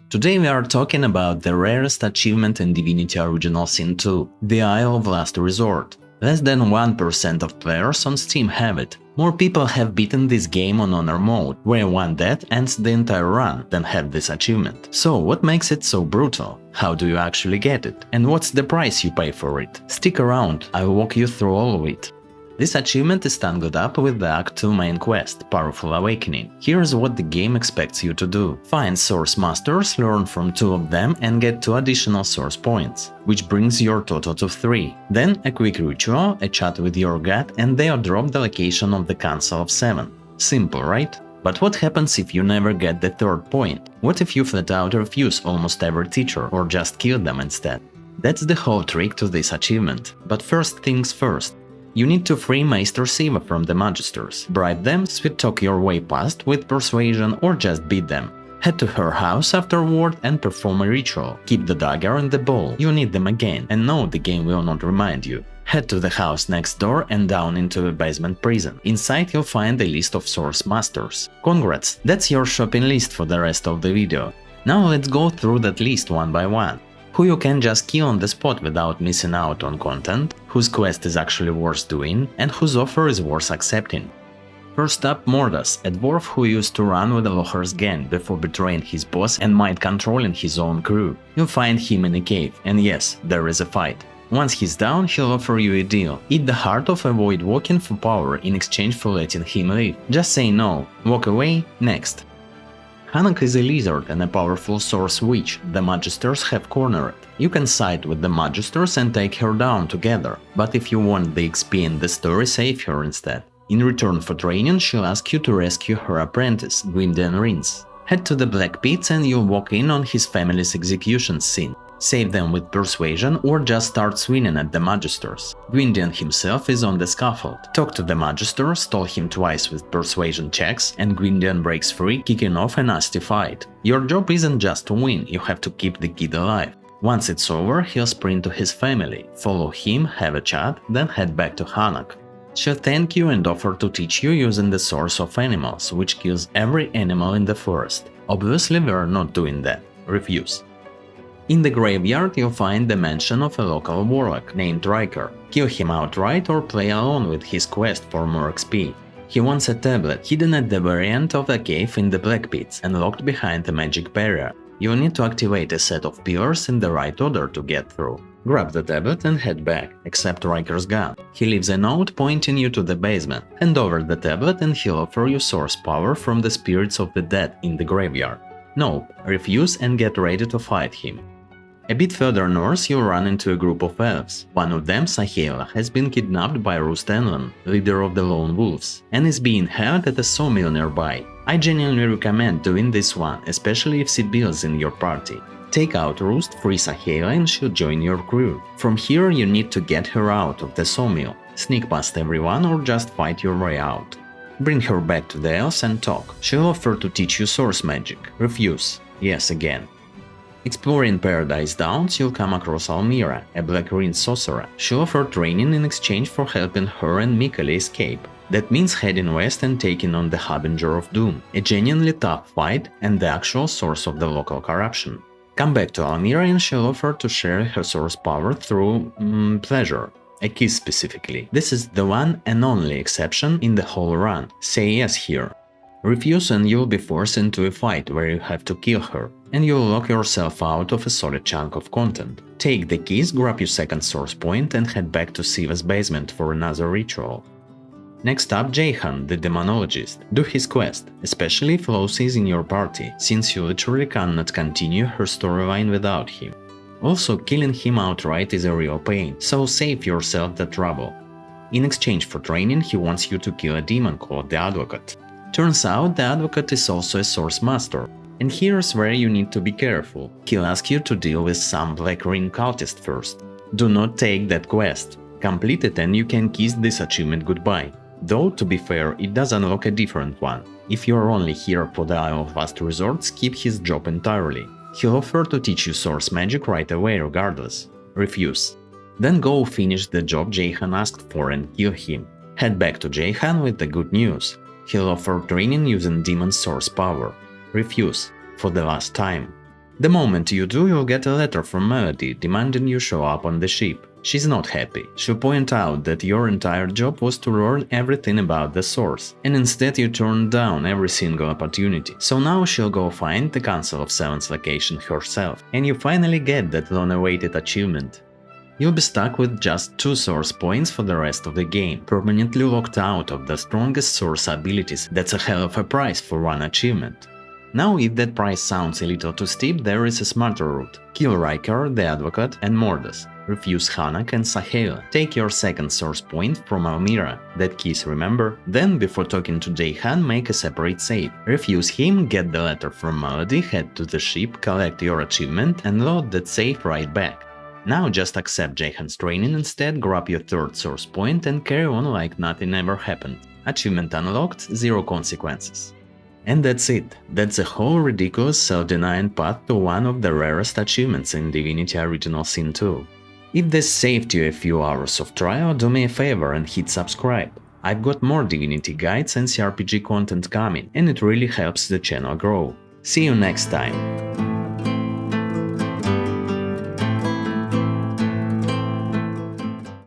Today we are talking about the rarest achievement in Divinity Original Sin 2, the Isle of Last Resort. Less than 1% of players on Steam have it. More people have beaten this game on Honor mode, where one death ends the entire run, than have this achievement. So what makes it so brutal? How do you actually get it? And what's the price you pay for it? Stick around, I'll walk you through all of it. This achievement is tangled up with the Act 2 main quest, Powerful Awakening. Here's what the game expects you to do. Find Source Masters, learn from 2 of them and get 2 additional Source points, which brings your total to 3. Then a quick ritual, a chat with your god, and they'll drop the location of the Council of 7. Simple, right? But what happens if you never get the 3rd point? What if you flat out refuse almost every teacher or just kill them instead? That's the whole trick to this achievement. But first things first. You need to free Maester Siva from the Magisters, bribe them, sweet talk your way past with persuasion or just beat them. Head to her house afterward and perform a ritual. Keep the dagger and the bowl, you need them again, and no, the game will not remind you. Head to the house next door and down into the basement prison. Inside you'll find a list of Source Masters. Congrats, that's your shopping list for the rest of the video. Now let's go through that list one by one. Who you can just kill on the spot without missing out on content, whose quest is actually worth doing, and whose offer is worth accepting. First up, Mordas, a dwarf who used to run with the Locher's gang before betraying his boss and mind-controlling his own crew. You'll find him in a cave, and yes, there is a fight. Once he's down, he'll offer you a deal. Eat the heart of Avoid Walking for power in exchange for letting him live. Just say no, walk away, next. Hanak is a lizard and a powerful source witch the Magisters have cornered. You can side with the Magisters and take her down together, but if you want the XP in the story, save her instead. In return for training, she'll ask you to rescue her apprentice, Gwydion Rins. Head to the Black Pits and you'll walk in on his family's execution scene. Save them with persuasion or just start swinging at the Magisters. Gwydion himself is on the scaffold. Talk to the Magister, stall him twice with persuasion checks, and Gwydion breaks free, kicking off a nasty fight. Your job isn't just to win, you have to keep the kid alive. Once it's over, he'll sprint to his family, follow him, have a chat, then head back to Hanak. She'll thank you and offer to teach you using the Source of Animals, which kills every animal in the forest. Obviously we're not doing that. Refuse. In the graveyard you'll find the mansion of a local warlock named Riker. Kill him outright or play alone with his quest for more XP. He wants a tablet hidden at the very end of the cave in the Black Pits and locked behind a magic barrier. You'll need to activate a set of pillars in the right order to get through. Grab the tablet and head back, except Riker's gun. He leaves a note pointing you to the basement. Hand over the tablet and he'll offer you source power from the spirits of the dead in the graveyard. Nope, refuse and get ready to fight him. A bit further north you'll run into a group of elves. One of them, Sahela, has been kidnapped by Roost Enlon, leader of the Lone Wolves, and is being held at a sawmill nearby. I genuinely recommend doing this one, especially if Sibyl is in your party. Take out Roost, free Sahela and she'll join your crew. From here you need to get her out of the sawmill, sneak past everyone or just fight your way out. Bring her back to the elves and talk. She'll offer to teach you source magic. Refuse. Yes again. Exploring Paradise Downs, you'll come across Almira, a Black Ring sorcerer. She'll offer training in exchange for helping her and Mikali escape. That means heading west and taking on the Harbinger of Doom, a genuinely tough fight and the actual source of the local corruption. Come back to Almira and she'll offer to share her source power through pleasure. A kiss specifically. This is the one and only exception in the whole run. Say yes here. Refuse and you'll be forced into a fight where you have to kill her, and you'll lock yourself out of a solid chunk of content. Take the keys, grab your second source point and head back to Siva's basement for another ritual. Next up, Jahan, the Demonologist. Do his quest, especially if Losi is in your party, since you literally cannot continue her storyline without him. Also, killing him outright is a real pain, so save yourself the trouble. In exchange for training, he wants you to kill a demon called the Advocate. Turns out the Advocate is also a Source Master, and here's where you need to be careful. He'll ask you to deal with some Black Ring cultist first. Do not take that quest. Complete it and you can kiss this achievement goodbye. Though, to be fair, it does unlock a different one. If you're only here for the Isle of Last Resort, skip his job entirely. He'll offer to teach you source magic right away regardless. Refuse. Then go finish the job Jahan asked for and kill him. Head back to Jahan with the good news. He'll offer training using demon source power. Refuse. For the last time. The moment you do, you'll get a letter from Melody demanding you show up on the ship. She's not happy. She'll point out that your entire job was to learn everything about the source, and instead you turned down every single opportunity. So now she'll go find the Council of Seven's location herself, and you finally get that long-awaited achievement. You'll be stuck with just 2 source points for the rest of the game, permanently locked out of the strongest source abilities. That's a hell of a price for one achievement. Now, if that price sounds a little too steep, there is a smarter route. Kill Riker, the Advocate, and Mordas. Refuse Hanak and Sahela. Take your second source point from Almira, that keys, remember? Then, before talking to Jayhan, make a separate save. Refuse him, get the letter from Melody, head to the ship, collect your achievement, and load that save right back. Now just accept Jayhan's training instead, grab your third source point and carry on like nothing ever happened. Achievement unlocked, 0 consequences. And that's it. That's a whole ridiculous self-denying path to one of the rarest achievements in Divinity Original Sin 2. If this saved you a few hours of trial, do me a favor and hit subscribe. I've got more Divinity guides and cRPG content coming, and it really helps the channel grow. See you next time!